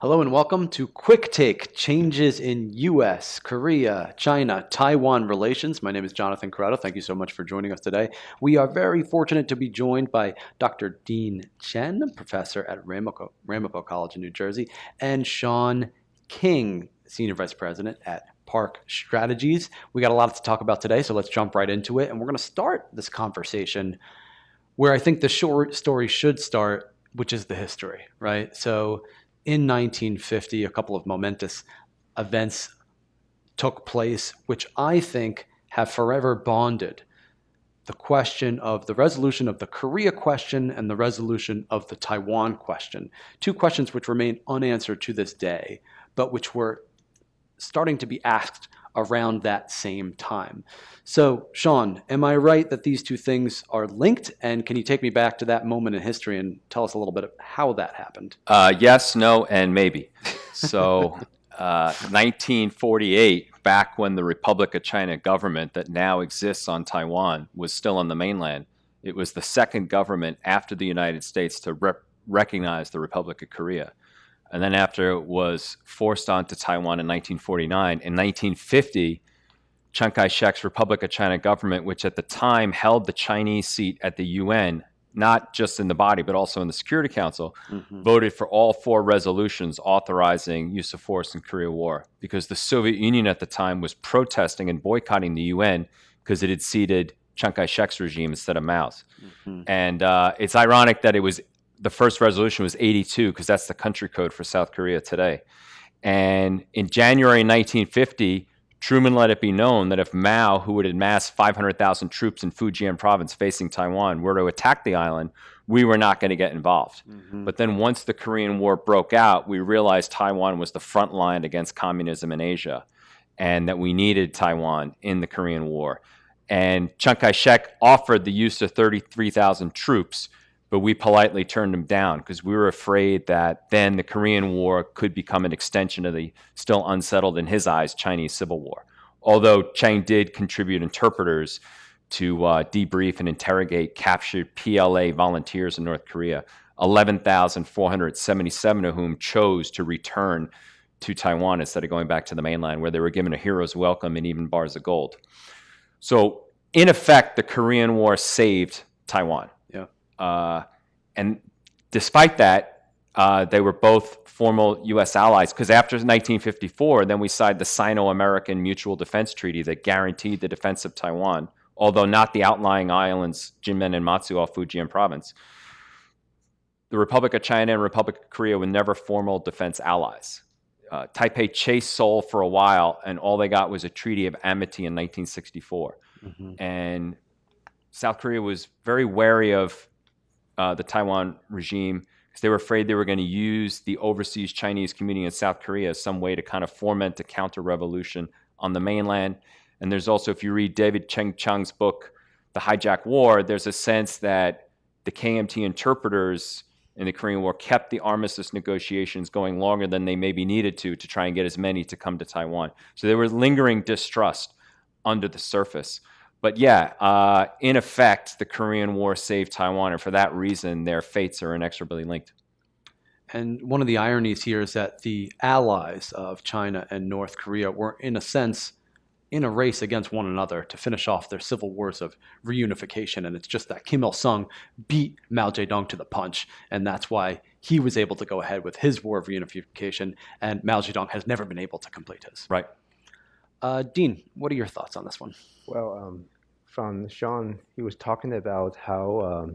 Hello and welcome to Quick Take Changes in US, Korea, China, Taiwan relations. My name is Jonathan Corrado. Thank you so much for joining us today. We are very fortunate to be joined by Dr. Dean Chen, professor at Ramapo College in New Jersey, and Sean King, senior vice president at Park Strategies. We got a lot to talk about today, so let's jump right into it. And we're going to start this conversation where I think the short story should start, which is the history, right? So in 1950, a couple of momentous events took place, which I think have forever bonded the question of the resolution of the Korea question and the resolution of the Taiwan question. Two questions which remain unanswered to this day, but which were starting to be asked around that same time. So, Sean, am I right that these two things are linked? And can you take me back to that moment in history and tell us a little bit of how that happened? Yes, no, and maybe. So, 1948, back when the Republic of China government that now exists on Taiwan was still on the mainland, it was the second government after the United States to recognize the Republic of Korea. And then after it was forced onto Taiwan in 1949, in 1950, Chiang Kai-shek's Republic of China government, which at the time held the Chinese seat at the UN, not just in the body, but also in the Security Council, voted for all four resolutions authorizing use of force in Korea War, because the Soviet Union at the time was protesting and boycotting the UN because it had seated Chiang Kai-shek's regime instead of Mao's. And it's ironic that the first resolution was 82, because that's the country code for South Korea today. And in January 1950, Truman let it be known that if Mao, who had amassed 500,000 troops in Fujian province facing Taiwan, were to attack the island, we were not going to get involved. But then once the Korean War broke out, we realized Taiwan was the front line against communism in Asia, and that we needed Taiwan in the Korean War. And Chiang Kai-shek offered the use of 33,000 troops, but we politely turned him down because we were afraid that then the Korean War could become an extension of the still unsettled, in his eyes, Chinese Civil War. Although Chiang did contribute interpreters to debrief and interrogate captured PLA volunteers in North Korea, 11,477 of whom chose to return to Taiwan instead of going back to the mainland, where they were given a hero's welcome and even bars of gold. So, in effect, the Korean War saved Taiwan. And despite that, they were both formal U.S. allies, because after 1954, then we signed the Sino-American Mutual Defense Treaty that guaranteed the defense of Taiwan, although not the outlying islands, Jinmen and Matsu, off Fujian province. The Republic of China and Republic of Korea were never formal defense allies. Taipei chased Seoul for a while, and all they got was a treaty of amity in 1964. And South Korea was very wary of the Taiwan regime, because they were afraid they were going to use the overseas Chinese community in South Korea as some way to kind of foment a counter-revolution on the mainland. And there's also, if you read David Cheng Chang's book, The Hijack War, there's a sense that the KMT interpreters in the Korean War kept the armistice negotiations going longer than they maybe needed to try and get as many to come to Taiwan. So there was lingering distrust under the surface. But yeah, in effect, the Korean War saved Taiwan, and for that reason, their fates are inexorably linked. And one of the ironies here is that the allies of China and North Korea were, in a sense, in a race against one another to finish off their civil wars of reunification. And it's just that Kim Il-sung beat Mao Zedong to the punch, and that's why he was able to go ahead with his war of reunification, and Mao Zedong has never been able to complete his. Right. Dean, what are your thoughts on this one? Well, from Sean, he was talking about how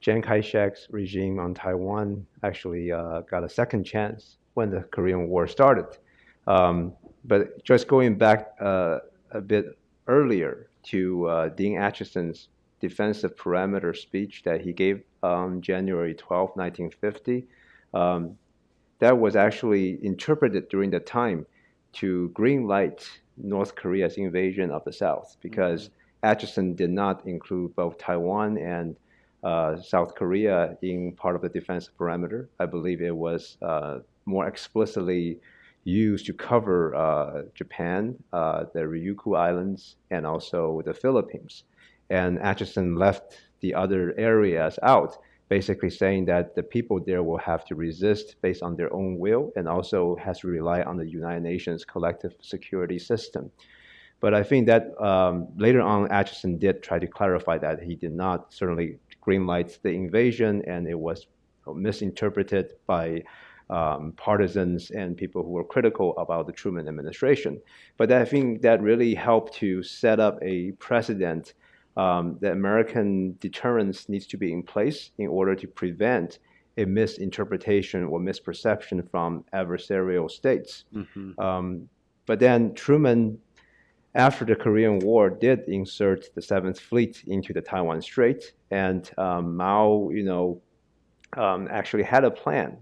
Chiang Kai-shek's regime on Taiwan actually got a second chance when the Korean War started. But just going back a bit earlier to Dean Acheson's defensive parameter speech that he gave on January 12, 1950, that was actually interpreted during the time to greenlight North Korea's invasion of the South, because Acheson did not include both Taiwan and South Korea in part of the defensive parameter. I believe it was more explicitly used to cover Japan, the Ryukyu Islands, and also the Philippines. And Acheson left the other areas out basically saying that the people there will have to resist based on their own will and also has to rely on the United Nations collective security system. But I think that later on, Atchison did try to clarify that he did not certainly greenlight the invasion, and it was misinterpreted by partisans and people who were critical about the Truman administration. But I think that really helped to set up a precedent that American deterrence needs to be in place in order to prevent a misinterpretation or misperception from adversarial states. But then Truman, after the Korean War, did insert the Seventh Fleet into the Taiwan Strait, and Mao, actually had a plan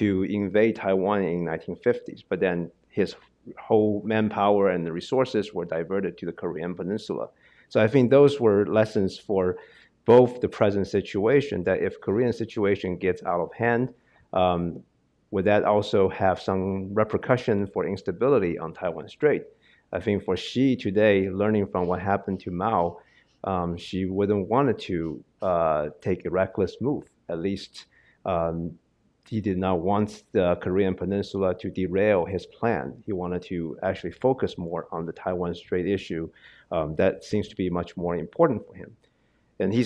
to invade Taiwan in 1950s. But then his whole manpower and the resources were diverted to the Korean Peninsula. So I think those were lessons for both the present situation, that if Korean situation gets out of hand, would that also have some repercussion for instability on Taiwan Strait? I think for Xi today, learning from what happened to Mao, she wouldn't want to take a reckless move. At least he did not want the Korean Peninsula to derail his plan. He wanted to actually focus more on the Taiwan Strait issue. That seems to be much more important for him. And he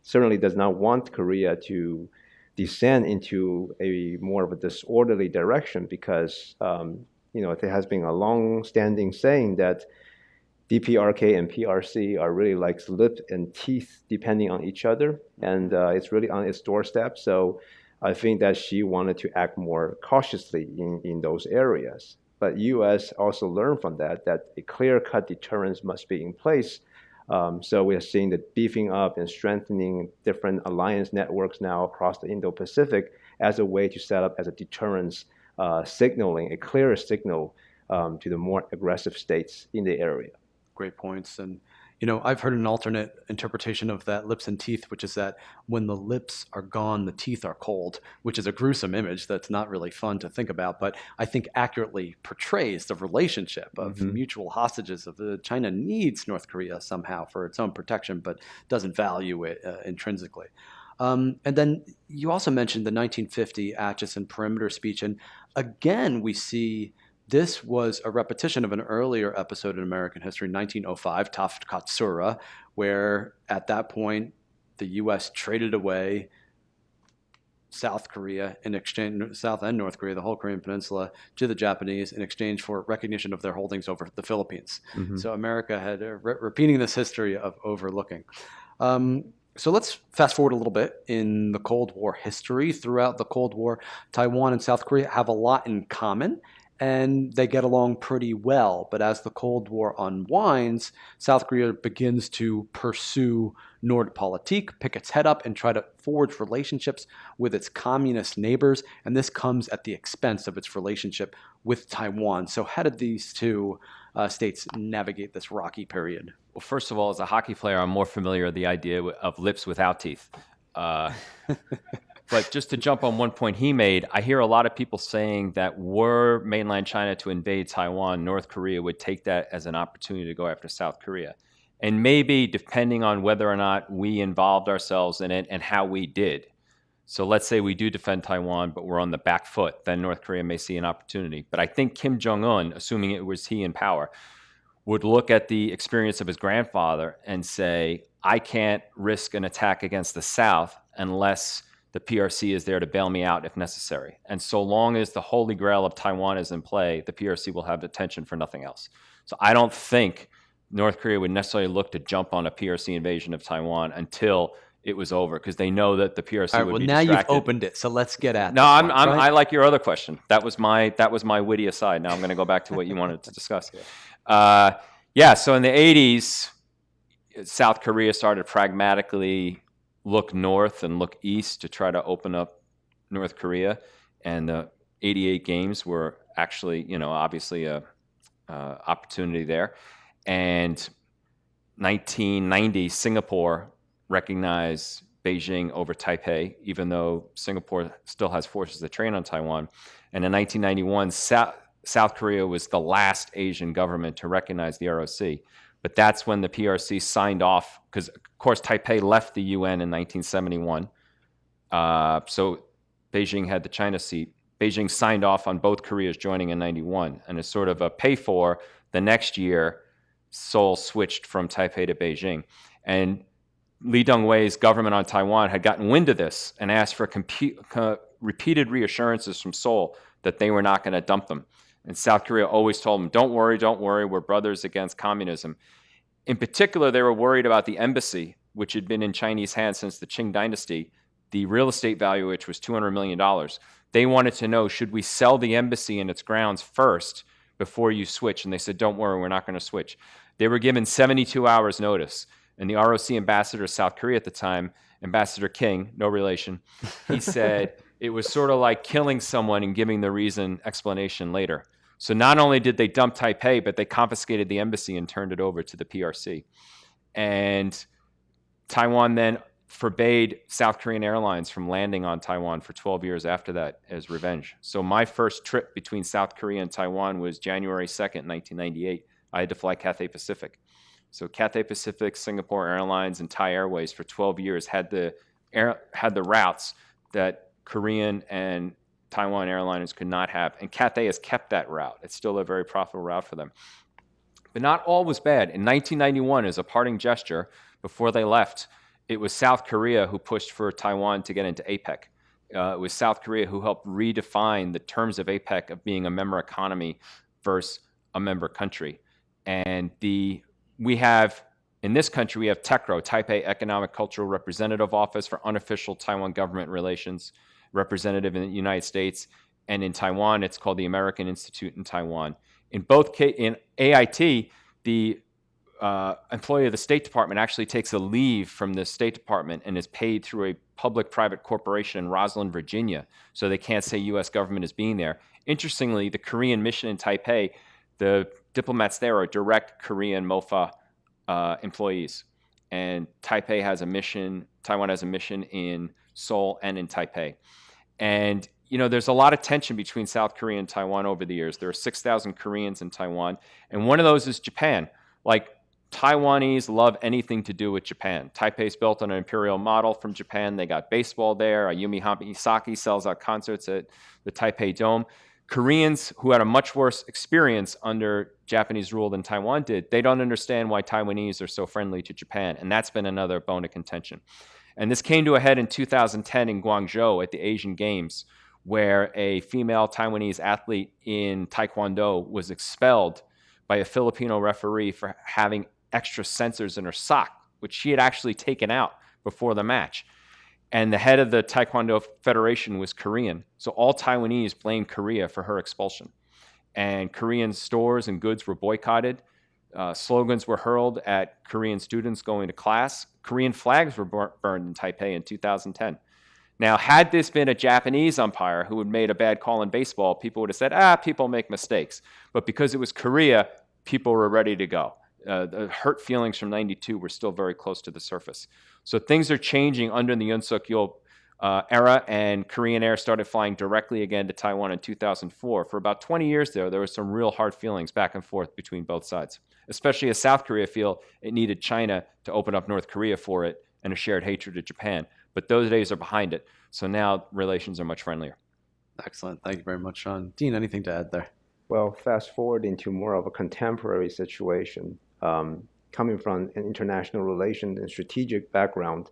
certainly does not want Korea to descend into a more of a disorderly direction because, there has been a long-standing saying that DPRK and PRC are really like lip and teeth depending on each other, and it's really on its doorstep. So I think that she wanted to act more cautiously in those areas. But U.S. also learned from that a clear-cut deterrence must be in place. So we are seeing the beefing up and strengthening different alliance networks now across the Indo Pacific as a way to set up as a deterrence signaling, a clearer signal to the more aggressive states in the area. Great points. And, I've heard an alternate interpretation of that lips and teeth, which is that when the lips are gone, the teeth are cold, which is a gruesome image that's not really fun to think about, but I think accurately portrays the relationship of mutual hostages of China needs North Korea somehow for its own protection, but doesn't value it intrinsically. And then you also mentioned the 1950 Atchison perimeter speech. And again, we see this was a repetition of an earlier episode in American history, 1905, Taft Katsura, where at that point, the U.S. traded away South Korea in exchange, South and North Korea, the whole Korean Peninsula, to the Japanese in exchange for recognition of their holdings over the Philippines. So America had repeating this history of overlooking. So let's fast forward a little bit in the Cold War history. Throughout the Cold War, Taiwan and South Korea have a lot in common, and they get along pretty well. But as the Cold War unwinds, South Korea begins to pursue Nordpolitik, pick its head up, and try to forge relationships with its communist neighbors. And this comes at the expense of its relationship with Taiwan. So how did these two states navigate this rocky period? Well, first of all, as a hockey player, I'm more familiar with the idea of lips without teeth. But just to jump on one point he made, I hear a lot of people saying that were mainland China to invade Taiwan, North Korea would take that as an opportunity to go after South Korea. And maybe depending on whether or not we involved ourselves in it and how we did. So let's say we do defend Taiwan, but we're on the back foot, then North Korea may see an opportunity. But I think Kim Jong-un, assuming it was he in power, would look at the experience of his grandfather and say, I can't risk an attack against the South unless the PRC is there to bail me out if necessary. And so long as the holy grail of Taiwan is in play, the PRC will have attention for nothing else. So I don't think North Korea would necessarily look to jump on a PRC invasion of Taiwan until it was over, because they know that the PRC would be distracted. Now you've opened it, so let's get at it. No, I like your other question. That was my witty aside. Now I'm going to go back to what you wanted to discuss. So in the 80s, South Korea started pragmatically look north and look east to try to open up North Korea. And the 88 games were actually, obviously a opportunity there. And 1990, Singapore recognized Beijing over Taipei, even though Singapore still has forces that train on Taiwan. And in 1991, South Korea was the last Asian government to recognize the ROC. But that's when the PRC signed off, because, of course, Taipei left the UN in 1971. So Beijing had the China seat. Beijing signed off on both Koreas joining in 91. And as sort of a pay for, the next year, Seoul switched from Taipei to Beijing. And Lee Deng-hui's government on Taiwan had gotten wind of this and asked for repeated reassurances from Seoul that they were not going to dump them. And South Korea always told them, don't worry, we're brothers against communism. In particular, they were worried about the embassy, which had been in Chinese hands since the Qing dynasty, the real estate value of which was $200 million. They wanted to know, should we sell the embassy and its grounds first before you switch? And they said, don't worry, we're not going to switch. They were given 72 hours notice. And the ROC ambassador of South Korea at the time, Ambassador King, no relation, he said it was sort of like killing someone and giving the reason explanation later. So not only did they dump Taipei, but they confiscated the embassy and turned it over to the PRC. And Taiwan then forbade South Korean airlines from landing on Taiwan for 12 years after that as revenge. So my first trip between South Korea and Taiwan was January 2nd, 1998. I had to fly Cathay Pacific. So Cathay Pacific, Singapore Airlines, and Thai Airways for 12 years had the routes that Korean and Taiwan airliners could not have. And Cathay has kept that route. It's still a very profitable route for them. But not all was bad. In 1991, as a parting gesture, before they left, it was South Korea who pushed for Taiwan to get into APEC. It was South Korea who helped redefine the terms of APEC of being a member economy versus a member country. And we have, in this country, we have TECRO, Taipei Economic Cultural Representative Office for unofficial Taiwan government relations, representative in the United States. And in Taiwan, it's called the American Institute in Taiwan. In AIT, the employee of the State Department actually takes a leave from the State Department and is paid through a public-private corporation in Roslyn, Virginia, so they can't say U.S. government is being there. Interestingly, the Korean mission in Taipei, the diplomats there are direct Korean MOFA employees. And Taiwan has a mission in Seoul and in Taipei. And, there's a lot of tension between South Korea and Taiwan over the years. There are 6,000 Koreans in Taiwan. And one of those is Japan. Like, Taiwanese love anything to do with Japan. Taipei's built on an imperial model from Japan. They got baseball there. Ayumi Hamasaki sells out concerts at the Taipei Dome. Koreans, who had a much worse experience under Japanese rule than Taiwan did, they don't understand why Taiwanese are so friendly to Japan. And that's been another bone of contention. And this came to a head in 2010 in Guangzhou at the Asian Games, where a female Taiwanese athlete in Taekwondo was expelled by a Filipino referee for having extra sensors in her sock, which she had actually taken out before the match. And the head of the Taekwondo Federation was Korean. So all Taiwanese blamed Korea for her expulsion. And Korean stores and goods were boycotted. Slogans were hurled at Korean students going to class. Korean flags were burned in Taipei in 2010. Now, had this been a Japanese umpire who had made a bad call in baseball, people would have said, people make mistakes. But because it was Korea, people were ready to go. The hurt feelings from 92 were still very close to the surface. So things are changing under the Yoon Suk-yeol era, and Korean Air started flying directly again to Taiwan in 2004. For about 20 years there was some real hard feelings back and forth between both sides, especially as South Korea feel it needed China to open up North Korea for it and a shared hatred of Japan. But those days are behind it. So now relations are much friendlier. Excellent. Thank you very much, Sean. Dean, anything to add there? Well, fast forward into more of a contemporary situation, coming from an international relations and strategic background,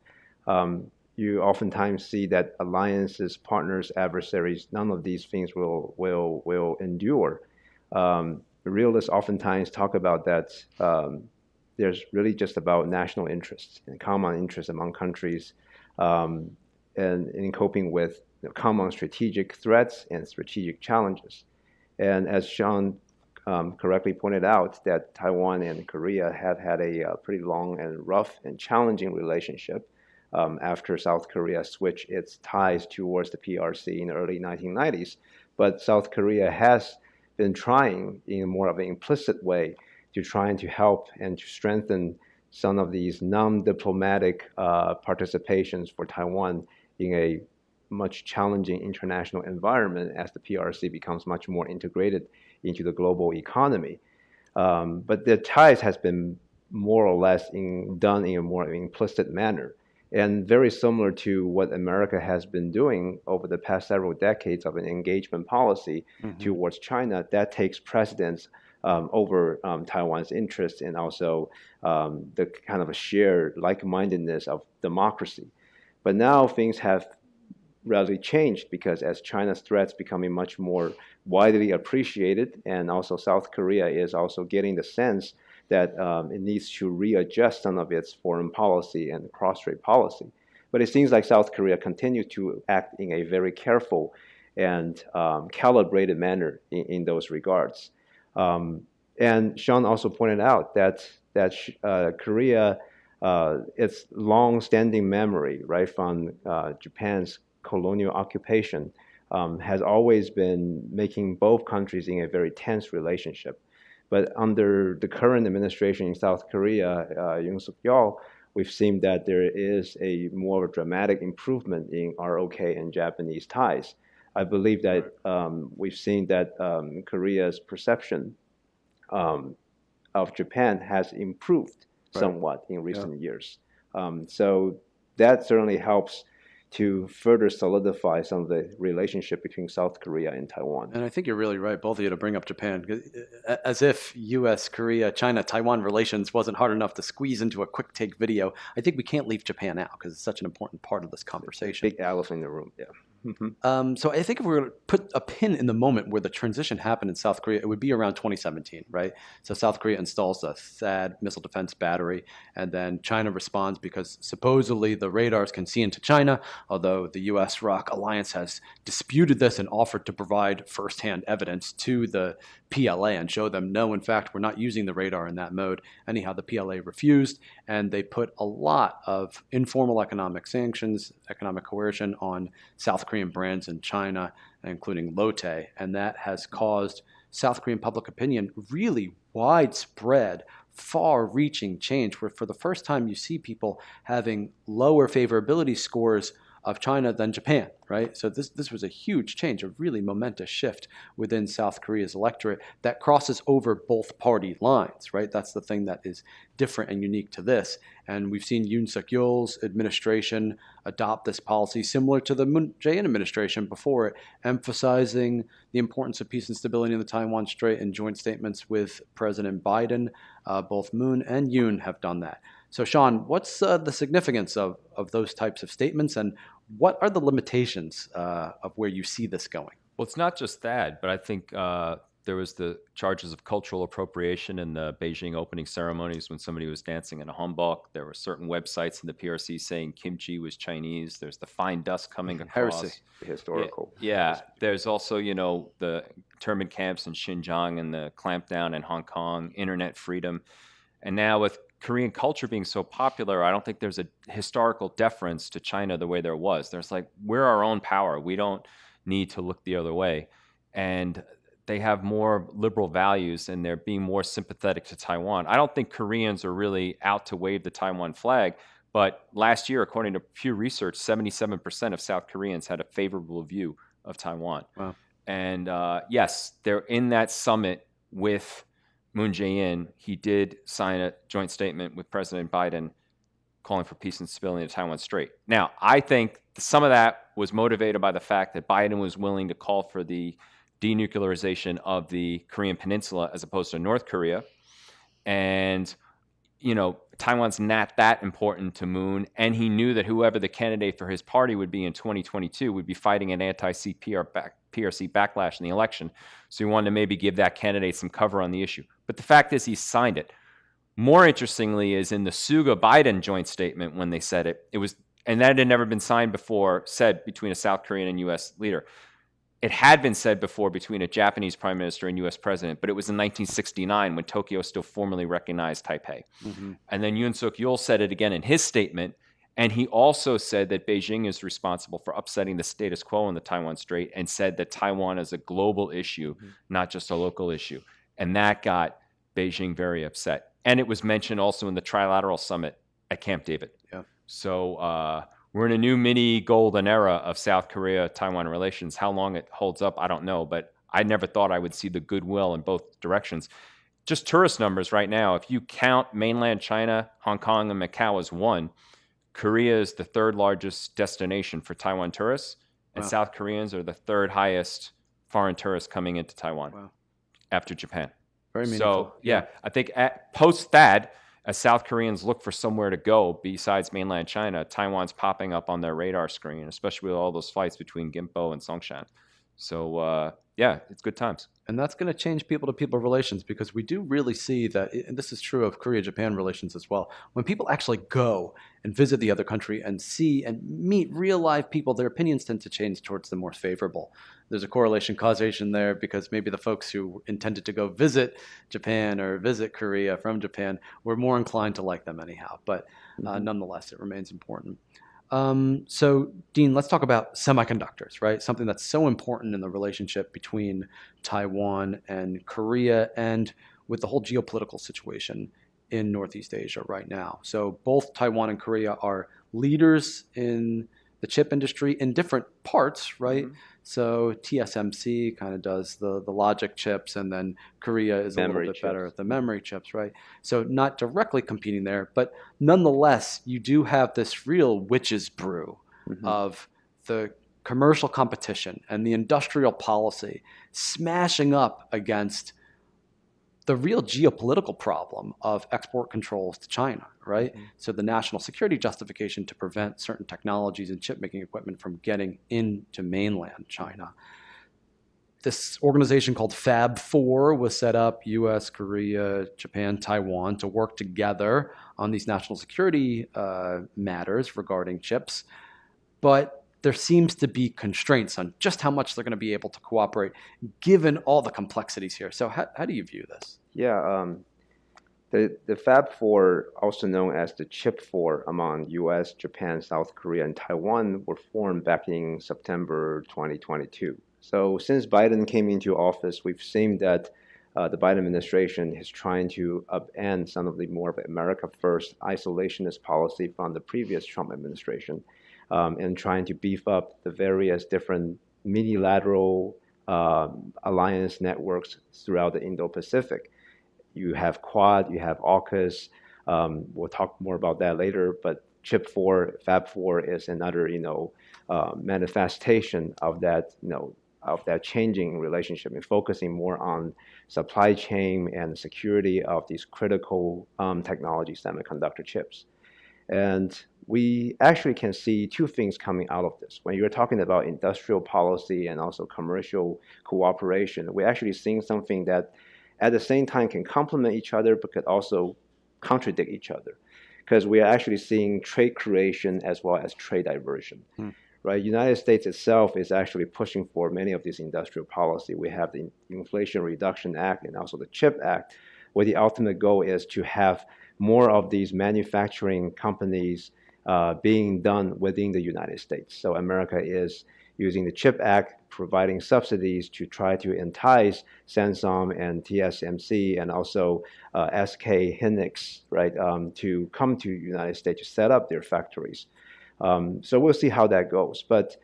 you oftentimes see that alliances, partners, adversaries, none of these things will endure. Realists oftentimes talk about that there's really just about national interests and common interests among countries, and in coping with common strategic threats and strategic challenges. And as Sean correctly pointed out, that Taiwan and Korea have had a pretty long and rough and challenging relationship after South Korea switched its ties towards the PRC in the early 1990s. But South Korea has been trying in more of an implicit way to try and to help and to strengthen some of these non-diplomatic participations for Taiwan in a much challenging international environment as the PRC becomes much more integrated into the global economy. But the ties has been more or less done in a more implicit manner. And very similar to what America has been doing over the past several decades of an engagement policy towards China, that takes precedence over Taiwan's interests and also the kind of a shared like-mindedness of democracy. But now things have radically changed because as China's threats becoming much more widely appreciated, and also South Korea is also getting the sense that it needs to readjust some of its foreign policy and cross-strait policy. But it seems like South Korea continues to act in a very careful and calibrated manner in those regards. And Sean also pointed out that Korea, its long-standing memory, right, from Japan's colonial occupation, has always been making both countries in a very tense relationship. But under the current administration in South Korea, Yoon, we've seen that there is a more dramatic improvement in ROK and Japanese ties. I believe that we've seen that Korea's perception of Japan has improved somewhat in recent years. So that certainly helps to further solidify some of the relationship between South Korea and Taiwan. And I think you're really right, both of you, to bring up Japan, as if US-Korea-China-Taiwan relations wasn't hard enough to squeeze into a quick take video. I think we can't leave Japan out because it's such an important part of this conversation. Big elephant in the room, yeah. So I think if we were to put a pin in the moment where the transition happened in South Korea, it would be around 2017, right? So South Korea installs a THAAD missile defense battery, and then China responds because supposedly the radars can see into China, although the US-ROC alliance has disputed this and offered to provide firsthand evidence to the PLA and show them, no, in fact, we're not using the radar in that mode. Anyhow, the PLA refused, and they put a lot of informal economic sanctions, economic coercion on South Korean brands in China, including Lotte, and that has caused South Korean public opinion really widespread, far-reaching change, where for the first time you see people having lower favorability scores of China than Japan, right? So this was a huge change, a really momentous shift within South Korea's electorate that crosses over both party lines, right? That's the thing that is different and unique to this. And we've seen Yoon Yeol's administration adopt this policy similar to the Moon Jae-in administration before it, emphasizing the importance of peace and stability in the Taiwan Strait in joint statements with President Biden. Both Moon and Yoon have done that. So, Sean, what's the significance of those types of statements, and what are the limitations of where you see this going? Well, it's not just that, but I think there was the charges of cultural appropriation in the Beijing opening ceremonies when somebody was dancing in a hanbok. There were certain websites in the PRC saying kimchi was Chinese. There's the fine dust coming across. Heresy, historical. Yeah. There's also, the internment camps in Xinjiang and the clampdown in Hong Kong, internet freedom. And now with Korean culture being so popular, I don't think there's a historical deference to China the way there was. There's like, we're our own power. We don't need to look the other way. And they have more liberal values and they're being more sympathetic to Taiwan. I don't think Koreans are really out to wave the Taiwan flag, but last year, according to Pew Research, 77% of South Koreans had a favorable view of Taiwan. Wow. And yes, they're in that summit with Moon Jae-in. He did sign a joint statement with President Biden calling for peace and stability in the Taiwan Strait. Now, I think some of that was motivated by the fact that Biden was willing to call for the denuclearization of the Korean Peninsula as opposed to North Korea. And, Taiwan's not that important to Moon. And he knew that whoever the candidate for his party would be in 2022 would be fighting an anti-PRC backlash in the election. So he wanted to maybe give that candidate some cover on the issue. But the fact is he signed it. More interestingly is in the Suga-Biden joint statement when they said it, and that had never been signed before, said between a South Korean and U.S. leader. It had been said before between a Japanese prime minister and U.S. president, but it was in 1969 when Tokyo still formally recognized Taipei. Mm-hmm. And then Yoon Yeol said it again in his statement, and he also said that Beijing is responsible for upsetting the status quo in the Taiwan Strait and said that Taiwan is a global issue, not just a local issue. And that got Beijing very upset. And it was mentioned also in the Trilateral summit at Camp David. Yeah. So we're in a new mini golden era of South Korea-Taiwan relations. How long it holds up, I don't know, but I never thought I would see the goodwill in both directions. Just tourist numbers right now, if you count mainland China, Hong Kong, and Macau as one, Korea is the third largest destination for Taiwan tourists, and Wow. South Koreans are the third highest foreign tourists coming into Taiwan Wow. after Japan. Very meaningful. So, yeah, I think post that, as South Koreans look for somewhere to go besides mainland China, Taiwan's popping up on their radar screen, especially with all those fights between Gimpo and Songshan. So, yeah, it's good times. And that's going to change people-to-people relations, because we do really see that, and this is true of Korea-Japan relations as well, when people actually go and visit the other country and see and meet real live people, their opinions tend to change towards the more favorable. There's a correlation causation there, because maybe the folks who intended to go visit Japan or visit Korea from Japan were more inclined to like them anyhow. But nonetheless, it remains important. So, Dean, let's talk about semiconductors, right? Something that's so important in the relationship between Taiwan and Korea, and with the whole geopolitical situation in Northeast Asia right now. So both Taiwan and Korea are leaders in the chip industry in different parts, right? Mm-hmm. So TSMC kind of does the logic chips, and then Korea is a little bit better at the memory chips, right? So not directly competing there, but nonetheless, you do have this real witch's brew of the commercial competition and the industrial policy smashing up against the real geopolitical problem of export controls to China, right? So the national security justification to prevent certain technologies and chip-making equipment from getting into mainland China. This organization called Fab 4 was set up, US, Korea, Japan, Taiwan, to work together on these national security matters regarding chips. But there seems to be constraints on just how much they're going to be able to cooperate, given all the complexities here. So how do you view this? Yeah, the Fab 4, also known as the Chip 4 among US, Japan, South Korea, and Taiwan, were formed back in September 2022. So since Biden came into office, we've seen that the Biden administration is trying to upend some of the more of America First isolationist policy from the previous Trump administration, and trying to beef up the various different unilateral alliance networks throughout the Indo Pacific. You have Quad, you have AUKUS. We'll talk more about that later. But Chip 4, Fab 4 is another, manifestation of that, of that changing relationship and focusing more on supply chain and security of these critical technology semiconductor chips. And we actually can see two things coming out of this. When you're talking about industrial policy and also commercial cooperation, we're actually seeing something that at the same time can complement each other, but could also contradict each other. Because we are actually seeing trade creation as well as trade diversion. Right? United States itself is actually pushing for many of these industrial policy. We have the Inflation Reduction Act and also the CHIP Act, where the ultimate goal is to have more of these manufacturing companies being done within the United States. So America is using the CHIP Act, providing subsidies to try to entice Samsung and TSMC and also SK Hynix, right, to come to the United States to set up their factories. So we'll see how that goes. But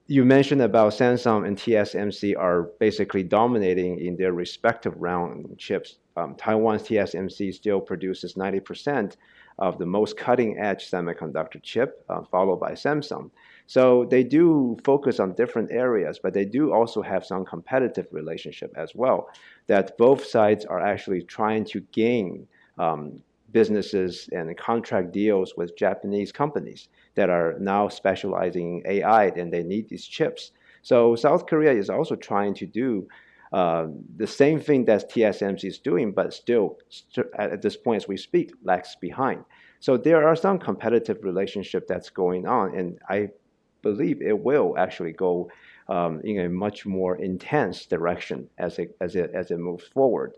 you mentioned about Samsung and TSMC are basically dominating in their respective round chips. Taiwan's TSMC still produces 90% of the most cutting-edge semiconductor chip, followed by Samsung. So they do focus on different areas, but they do also have some competitive relationship as well, that both sides are actually trying to gain businesses and contract deals with Japanese companies that are now specializing in AI, and they need these chips. So South Korea is also trying to do the same thing that TSMC is doing, but still, at this point as we speak, lags behind. So there are some competitive relationship that's going on, and I believe it will actually go in a much more intense direction as it moves forward.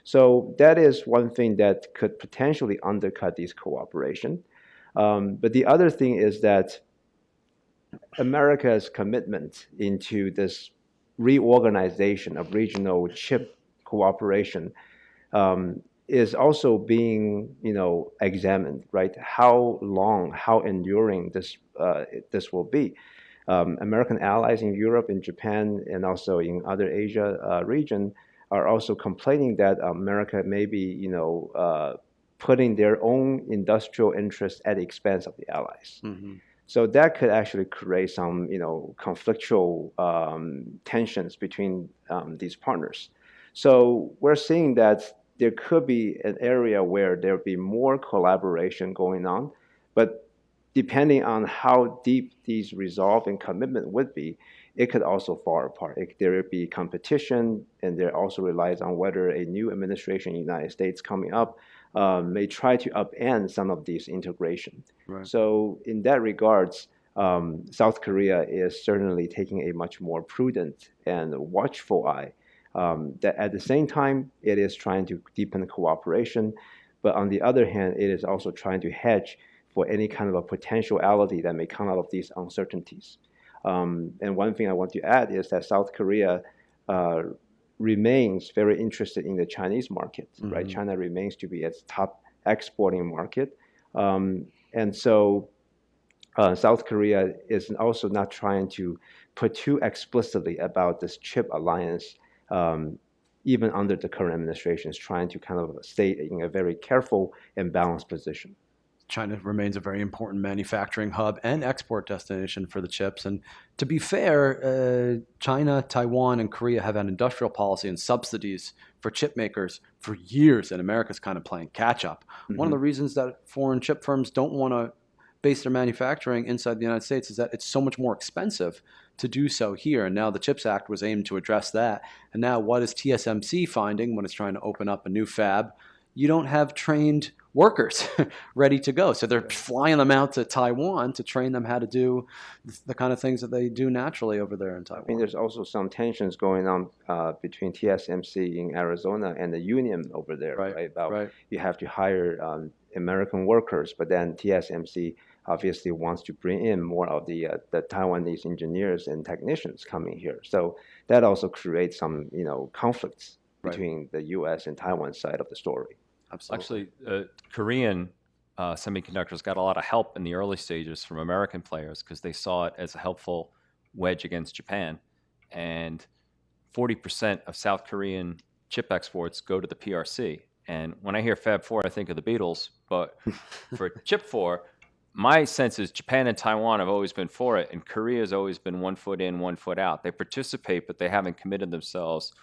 So that is one thing that could potentially undercut this cooperation. But the other thing is that America's commitment into this reorganization of regional chip cooperation is also being, examined, right? How long, how enduring this will be. American allies in Europe, in Japan, and also in other Asia region are also complaining that America may be, putting their own industrial interests at the expense of the allies. Mm-hmm. So that could actually create some, conflictual tensions between these partners. So we're seeing that there could be an area where there'll be more collaboration going on, but depending on how deep these resolve and commitment would be, it could also fall apart. There would be competition, and there also relies on whether a new administration in the United States coming up may try to upend some of these integration. Right. So in that regards, South Korea is certainly taking a much more prudent and watchful eye. That at the same time, it is trying to deepen cooperation, but on the other hand, it is also trying to hedge for any kind of a potentiality that may come out of these uncertainties. And one thing I want to add is that South Korea remains very interested in the Chinese market, right? China remains to be its top exporting market. And so South Korea is also not trying to put too explicitly about this chip alliance, even under the current administration, is trying to kind of stay in a very careful and balanced position. China remains a very important manufacturing hub and export destination for the chips. And to be fair, China, Taiwan, and Korea have had industrial policy and subsidies for chip makers for years, and America's kind of playing catch up. One of the reasons that foreign chip firms don't want to base their manufacturing inside the United States is that it's so much more expensive to do so here. And now the CHIPS Act was aimed to address that. And now what is TSMC finding when it's trying to open up a new fab? You don't have trained workers ready to go. So they're flying them out to Taiwan to train them how to do the kind of things that they do naturally over there in Taiwan. I mean, there's also some tensions going on between TSMC in Arizona and the union over there, right? About you have to hire American workers, but then TSMC obviously wants to bring in more of the Taiwanese engineers and technicians coming here. So that also creates some, conflicts between the U.S. and Taiwan side of the story. Absolutely. Actually, Korean semiconductors got a lot of help in the early stages from American players because they saw it as a helpful wedge against Japan. And 40% of South Korean chip exports go to the PRC. And when I hear Fab 4, I think of the Beatles. But for Chip 4, my sense is Japan and Taiwan have always been for it, and Korea has always been 1 foot in, 1 foot out. They participate, but they haven't committed themselves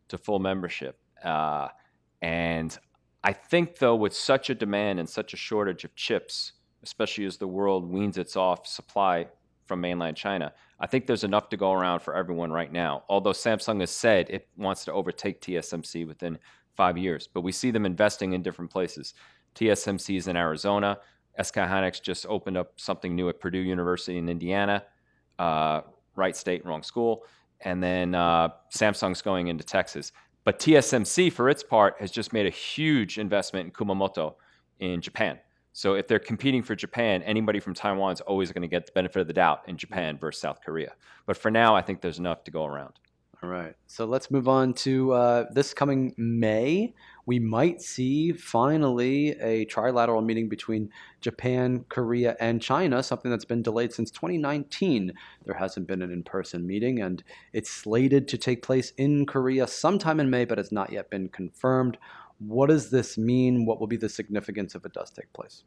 to full membership. And I think, though, with such a demand and such a shortage of chips, especially as the world weans its off supply from mainland China, I think there's enough to go around for everyone right now. Although Samsung has said it wants to overtake TSMC within 5 years, but we see them investing in different places. TSMC is in Arizona. SK Hynix just opened up something new at Purdue University in Indiana. Right state, wrong school. And then Samsung's going into Texas. But TSMC, for its part, has just made a huge investment in Kumamoto in Japan. So if they're competing for Japan, anybody from Taiwan is always going to get the benefit of the doubt in Japan versus South Korea. But for now, I think there's enough to go around. All right. So let's move on to this coming May. We might see finally a trilateral meeting between Japan, Korea, and China, something that's been delayed since 2019. There hasn't been an in-person meeting, and it's slated to take place in Korea sometime in May, but has not yet been confirmed. What does this mean? What will be the significance if it does take place?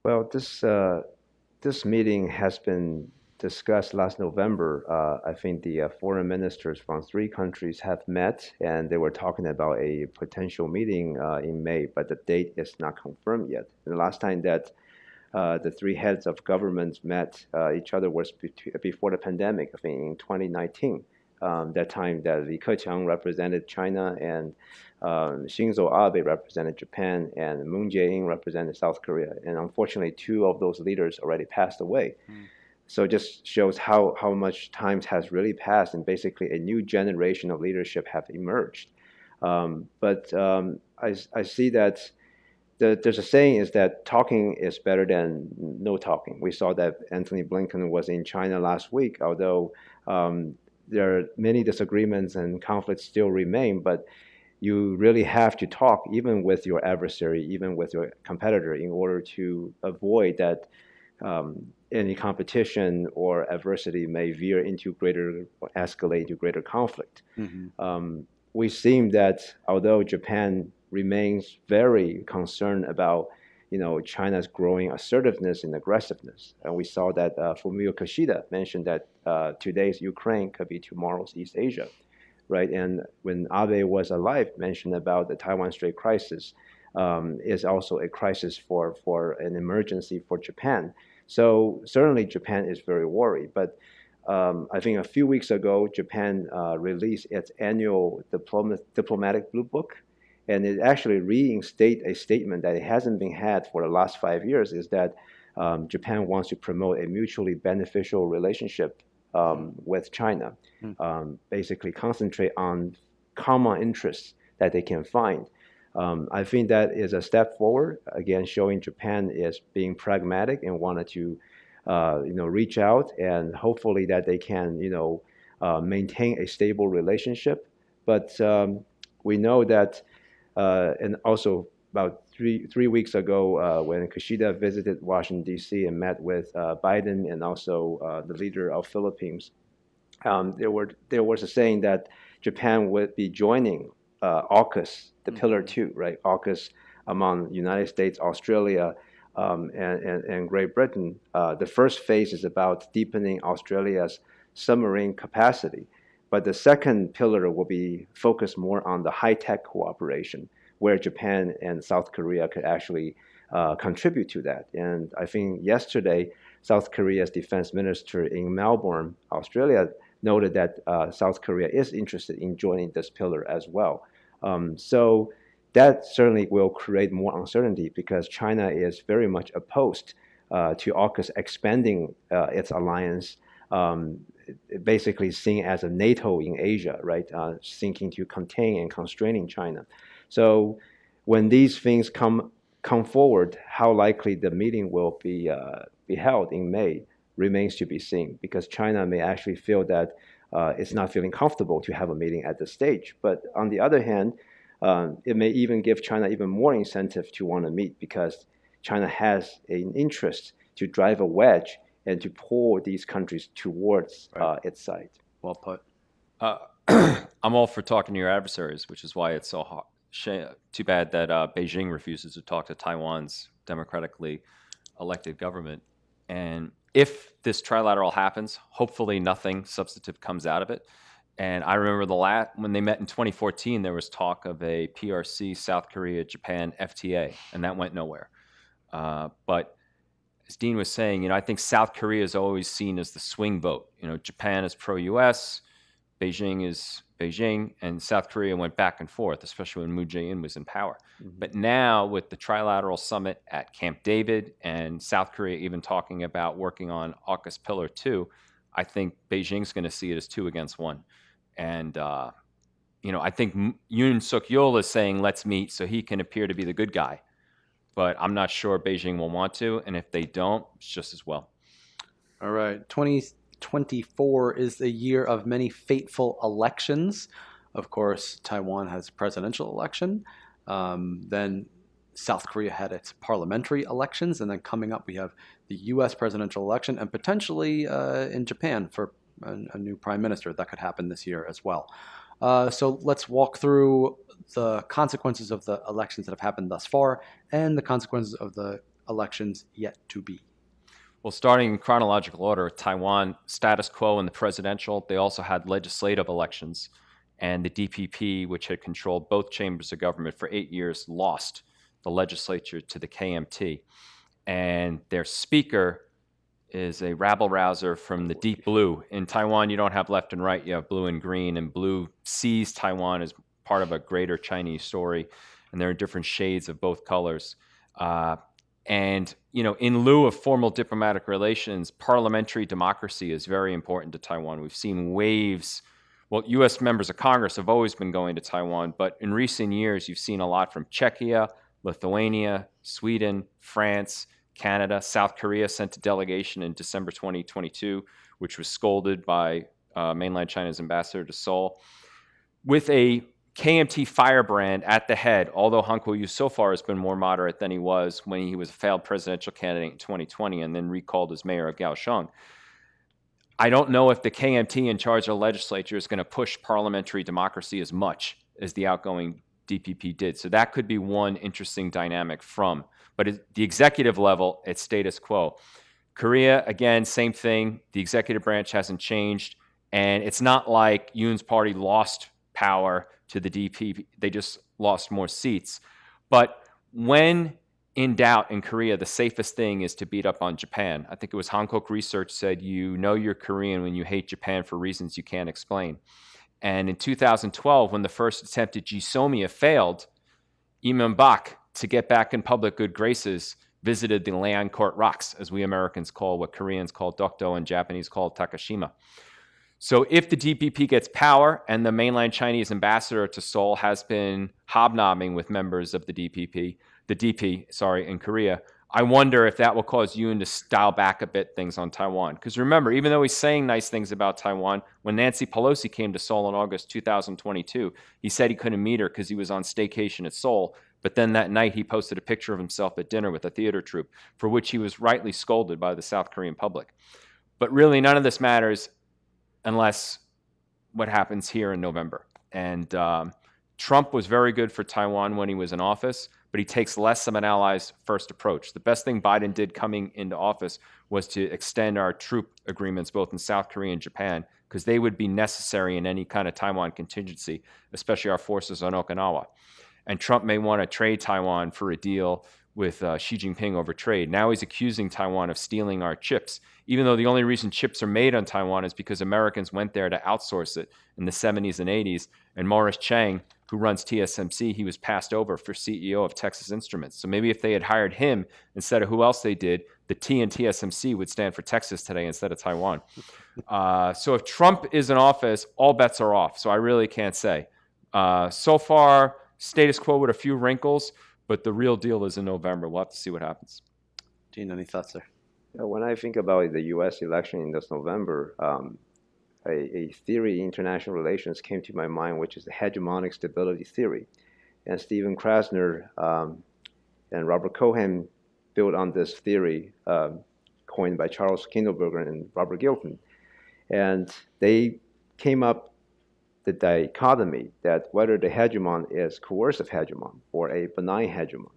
Well, this meeting has been discussed last November. I think the foreign ministers from 3 countries have met, and they were talking about a potential meeting in May, but the date is not confirmed yet. And the last time that the 3 heads of governments met each other was before the pandemic, I think in 2019. That time that Li Keqiang represented China, and Shinzo Abe represented Japan, and Moon Jae-in represented South Korea. And unfortunately, 2 of those leaders already passed away. So it just shows how much time has really passed, and basically a new generation of leadership have emerged. But I see that there's a saying is that talking is better than no talking. We saw that Anthony Blinken was in China last week, although there are many disagreements and conflicts still remain, but you really have to talk even with your adversary, even with your competitor, in order to avoid that any competition or adversity may veer into greater, or escalate to greater conflict. We seem that although Japan remains very concerned about China's growing assertiveness and aggressiveness. And we saw that Fumio Kishida mentioned that today's Ukraine could be tomorrow's East Asia, right? And when Abe was alive, mentioned about the Taiwan Strait crisis is also a crisis for an emergency for Japan. So certainly Japan is very worried. But I think a few weeks ago, Japan released its annual diplomatic blue book, and it actually reinstate a statement that it hasn't been had for the last 5 years, is that Japan wants to promote a mutually beneficial relationship with China, basically concentrate on common interests that they can find. I think that is a step forward, again, showing Japan is being pragmatic and wanted to reach out, and hopefully that they can maintain a stable relationship. But we know that and also about three weeks ago, when Kishida visited Washington, D.C. and met with Biden and also the leader of Philippines, there was a saying that Japan would be joining AUKUS, the Pillar 2, right? AUKUS among United States, Australia, and Great Britain. The first phase is about deepening Australia's submarine capacity. But the second pillar will be focused more on the high-tech cooperation, where Japan and South Korea could actually contribute to that. And I think yesterday, South Korea's defense minister in Melbourne, Australia, noted that South Korea is interested in joining this pillar as well. So that certainly will create more uncertainty, because China is very much opposed to AUKUS expanding its alliance, basically seen as a NATO in Asia, right? Seeking to contain and constraining China. So when these things come forward, how likely the meeting will be held in May remains to be seen, because China may actually feel that it's not feeling comfortable to have a meeting at this stage. But on the other hand, it may even give China even more incentive to want to meet, because China has an interest to drive a wedge and to pull these countries towards its side. Well put. I'm all for talking to your adversaries, which is why it's so hard. Too bad that Beijing refuses to talk to Taiwan's democratically elected government. And if this trilateral happens, hopefully nothing substantive comes out of it. And I remember when they met in 2014, there was talk of a PRC, South Korea, Japan, FTA, and that went nowhere. But as Dean was saying, I think South Korea is always seen as the swing vote. Japan is pro-U.S., Beijing is Beijing, and South Korea went back and forth, especially when Moon Jae-in was in power. Mm-hmm. But now with the Trilateral Summit at Camp David and South Korea even talking about working on AUKUS Pillar 2, I think Beijing's going to see it as 2 against 1. And, I think Yoon Suk-yeol is saying, let's meet so he can appear to be the good guy. But I'm not sure Beijing will want to. And if they don't, it's just as well. All right. 2024 is a year of many fateful elections. Of course, Taiwan has a presidential election. Then South Korea had its parliamentary elections. And then coming up, we have the U.S. presidential election, and potentially in Japan for a new prime minister. That could happen this year as well. So let's walk through the consequences of the elections that have happened thus far and the consequences of the elections yet to be. Well, starting in chronological order, Taiwan, status quo in the presidential. They also had legislative elections. And the DPP, which had controlled both chambers of government for 8 years, lost the legislature to the KMT. And their speaker is a rabble-rouser from the deep blue. In Taiwan, you don't have left and right. You have blue and green. And blue sees Taiwan as part of a greater Chinese story. And there are different shades of both colors. And, in lieu of formal diplomatic relations, parliamentary democracy is very important to Taiwan. We've seen waves. Well, U.S. members of Congress have always been going to Taiwan, but in recent years, you've seen a lot from Czechia, Lithuania, Sweden, France, Canada. South Korea sent a delegation in December 2022, which was scolded by mainland China's ambassador to Seoul. With a KMT firebrand at the head, although Han Kuo-yu so far has been more moderate than he was when he was a failed presidential candidate in 2020 and then recalled as mayor of Kaohsiung. I don't know if the KMT in charge of the legislature is going to push parliamentary democracy as much as the outgoing DPP did. So that could be one interesting dynamic from. But at the executive level, it's status quo. Korea, again, same thing. The executive branch hasn't changed. And it's not like Yoon's party lost power to the DPP. They just lost more seats. But when in doubt in Korea, the safest thing is to beat up on Japan. I think it was Hankook Research said, you know you're Korean when you hate Japan for reasons you can't explain. And in 2012, when the first attempt at GSOMIA failed, Lee Myung-bak, to get back in public good graces, visited the Liancourt Rocks, as we Americans call what Koreans call Dokdo and Japanese call Takashima. So if the DPP gets power and the mainland Chinese ambassador to Seoul has been hobnobbing with members of the DP, in Korea, I wonder if that will cause Yoon to dial back a bit things on Taiwan. Because remember, even though he's saying nice things about Taiwan, when Nancy Pelosi came to Seoul in August 2022, he said he couldn't meet her because he was on staycation at Seoul. But then that night he posted a picture of himself at dinner with a theater troupe, for which he was rightly scolded by the South Korean public. But really, none of this matters unless what happens here in November. And Trump was very good for Taiwan when he was in office, but he takes less of an allies first approach. The best thing Biden did coming into office was to extend our troop agreements both in South Korea and Japan, because they would be necessary in any kind of Taiwan contingency, especially our forces on Okinawa. And Trump may want to trade Taiwan for a deal with Xi Jinping over trade. Now he's accusing Taiwan of stealing our chips, even though the only reason chips are made on Taiwan is because Americans went there to outsource it in the 70s and 80s. And Morris Chang, who runs TSMC, he was passed over for CEO of Texas Instruments. So maybe if they had hired him instead of who else they did, the T in TSMC would stand for Texas today instead of Taiwan. So if Trump is in office, all bets are off. So I really can't say. So far, status quo with a few wrinkles, but the real deal is in November. We'll have to see what happens. Gene, any thoughts there? When I think about the U.S. election in this November, a theory in international relations came to my mind, which is the hegemonic stability theory. And Stephen Krasner and Robert Cohen built on this theory coined by Charles Kindleberger and Robert Gilpin. And they came up the dichotomy that whether the hegemon is coercive hegemon or a benign hegemon.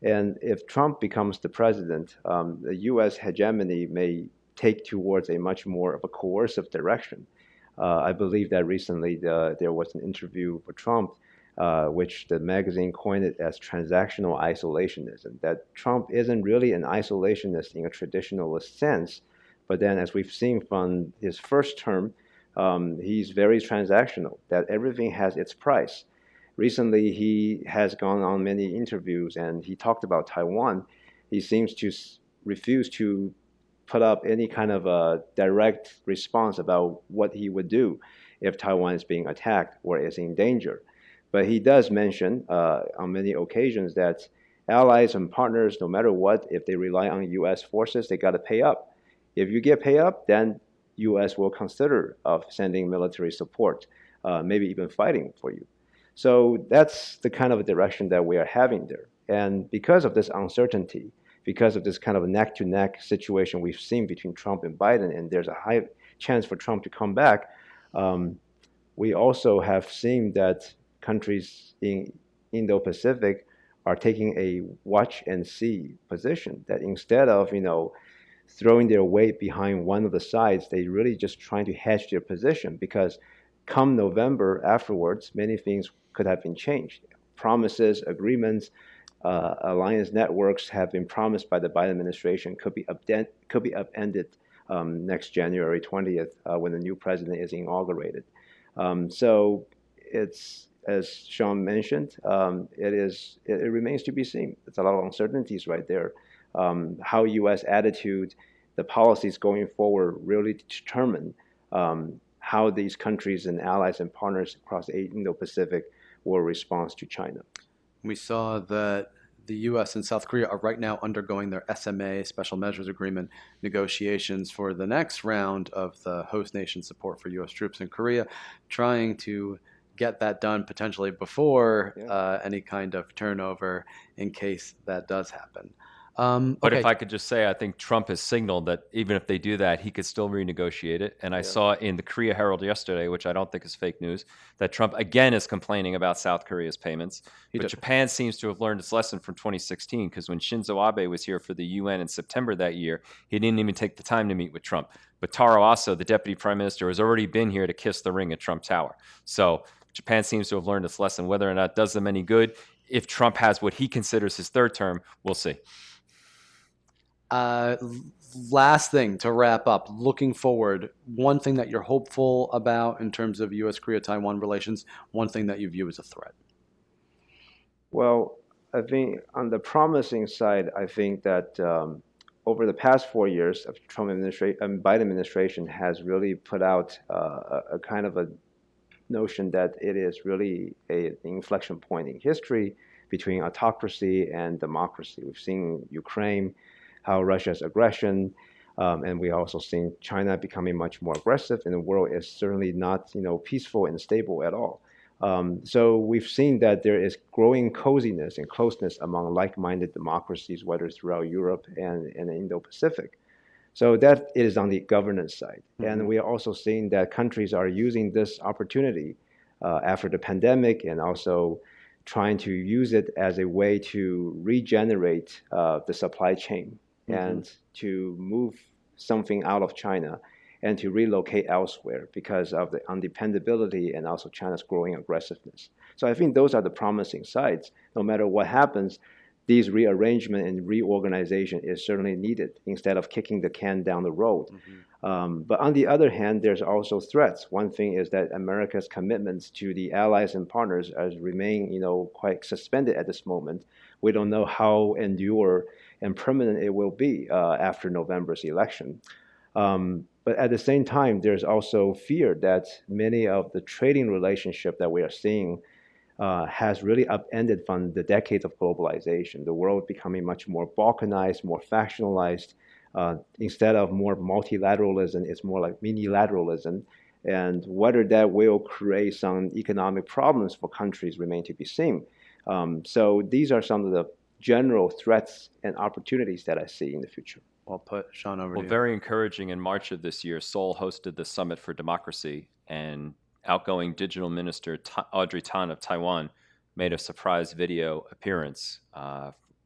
And if Trump becomes the president, the U.S. hegemony may take towards a much more of a coercive direction. I believe that recently there was an interview for Trump, which the magazine coined it as transactional isolationism, that Trump isn't really an isolationist in a traditionalist sense, but then as we've seen from his first term, he's very transactional, that everything has its price. Recently, he has gone on many interviews and he talked about Taiwan. He seems to refuse to put up any kind of a direct response about what he would do if Taiwan is being attacked or is in danger. But he does mention on many occasions that allies and partners, no matter what, if they rely on U.S. forces, they got to pay up. If you get pay up, then U.S. will consider of sending military support, maybe even fighting for you. So that's the kind of direction that we are having there. And because of this uncertainty, because of this kind of neck-to-neck situation we've seen between Trump and Biden, and there's a high chance for Trump to come back, we also have seen that countries in Indo Pacific are taking a watch-and-see position, that instead of, throwing their weight behind one of the sides, they really just trying to hedge their position, because come November afterwards, many things could have been changed. Promises, agreements, alliance networks have been promised by the Biden administration could be upended next January 20th when the new president is inaugurated. So it's, as Sean mentioned, it remains to be seen. There's a lot of uncertainties right there. How U.S. attitude, the policies going forward really determine how these countries and allies and partners across the Indo-Pacific will respond to China. We saw that the U.S. and South Korea are right now undergoing their SMA, Special Measures Agreement, negotiations for the next round of the host nation support for U.S. troops in Korea, trying to get that done potentially before any kind of turnover in case that does happen. But if Okay. I could just say, I think Trump has signaled that even if they do that, he could still renegotiate it. And I saw in the Korea Herald yesterday, which I don't think is fake news, that Trump again is complaining about South Korea's payments. But did. Japan seems to have learned its lesson from 2016, because when Shinzo Abe was here for the UN in September that year, he didn't even take the time to meet with Trump. But Taro Aso, the deputy prime minister, has already been here to kiss the ring at Trump Tower. So Japan seems to have learned its lesson. Whether or not it does them any good, if Trump has what he considers his third term, we'll see. Last thing to wrap up, looking forward, one thing that you're hopeful about in terms of US-Korea-Taiwan relations, one thing that you view as a threat. Well, I think on the promising side, I think that over the past 4 years of Trump administration, Biden administration has really put out a kind of a notion that it is really an inflection point in history between autocracy and democracy. We've seen Ukraine, how Russia's aggression, and we also seen China becoming much more aggressive, and the world is certainly not, peaceful and stable at all. So we've seen that there is growing coziness and closeness among like-minded democracies, whether it's throughout Europe and the Indo Pacific. So that is on the governance side. And we are also seeing that countries are using this opportunity after the pandemic, and also trying to use it as a way to regenerate the supply chain and to move something out of China and to relocate elsewhere because of the undependability and also China's growing aggressiveness. So I think those are the promising sides. No matter what happens, these rearrangement and reorganization is certainly needed instead of kicking the can down the road. But on the other hand, there's also threats. One thing is that America's commitments to the allies and partners has remained, quite suspended at this moment. We don't know how endure and permanent it will be after November's election. But at the same time, there's also fear that many of the trading relationship that we are seeing has really upended from the decades of globalization. The world becoming much more balkanized, more factionalized. Instead of more multilateralism, it's more like minilateralism. And whether that will create some economic problems for countries remain to be seen. So these are some of the general threats and opportunities that I see in the future. Well put. Sean, over to you. Very encouraging. In March of this year, Seoul hosted the Summit for Democracy, and outgoing digital minister Audrey Tan of Taiwan made a surprise video appearance,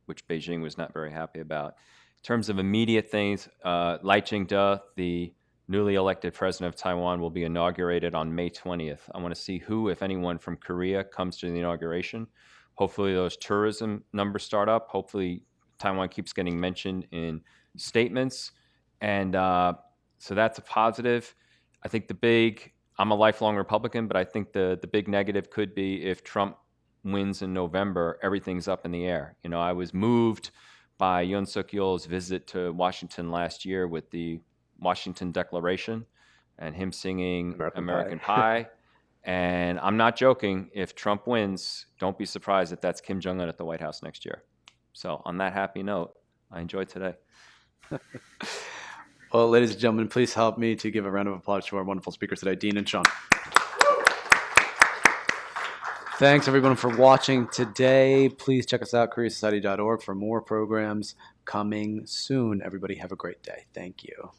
which Beijing was not very happy about. In terms of immediate things, Lai Ching-te, the newly elected president of Taiwan, will be inaugurated on May 20th. I want to see who, if anyone, from Korea comes to the inauguration. Hopefully those tourism numbers start up. Hopefully Taiwan keeps getting mentioned in statements. And so that's a positive. I think I'm a lifelong Republican, but I think the big negative could be if Trump wins in November, everything's up in the air. I was moved by Yoon Suk-yeol's visit to Washington last year with the Washington Declaration and him singing American Pie. And I'm not joking. If Trump wins, don't be surprised if that's Kim Jong-un at the White House next year. So on that happy note, I enjoyed today. Well, ladies and gentlemen, please help me to give a round of applause to our wonderful speakers today, Dean and Sean. Thanks, everyone, for watching today. Please check us out, koreasociety.org, for more programs coming soon. Everybody have a great day. Thank you.